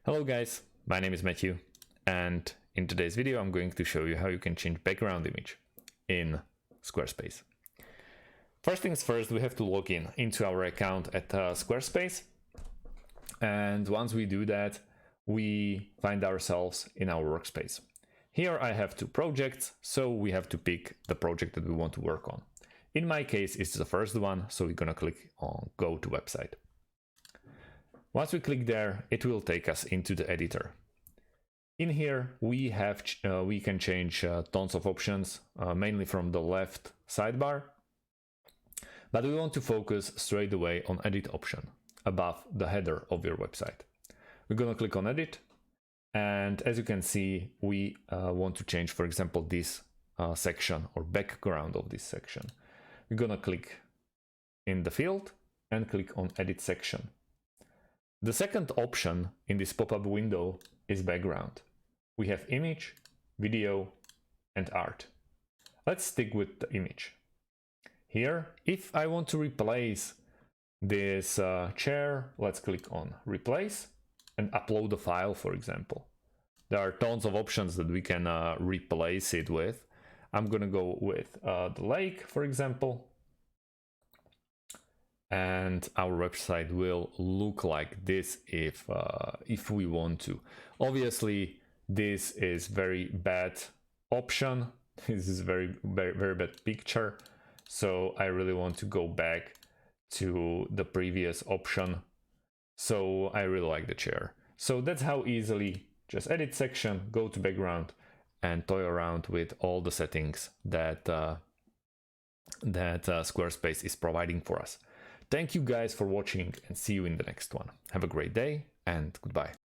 Hello guys, my name is Matthew, and in today's video I'm going to show you how you can change background image in Squarespace. First things first, we have to log in into our account at Squarespace, and once we do that, we find ourselves in our workspace. Here I have two projects, so we have to pick the project that we want to work on. In my case, it's the first one, so we're gonna click on Go to Website. Once we click there, it will take us into the editor. In here, we can change tons of options, mainly from the left sidebar. But we want to focus straight away on Edit option above the header of your website. We're gonna click on Edit, and as you can see, we want to change, for example, this section or background of this section. We're gonna click in the field and click on Edit section. The second option in this pop-up window is background. We have image, video, and art. Let's stick with the image. Here, if I want to replace this chair, let's click on Replace and upload a file, for example. There are tons of options that we can replace it with. I'm gonna go with the lake, for example. And our website will look like this if we want to. Obviously, this is very bad option. This is very bad picture. So I really want to go back to the previous option. So I really like the chair. So that's how easily just edit section, go to background, and toy around with all the settings that Squarespace is providing for us. Thank you guys for watching, and see you in the next one. Have a great day and goodbye.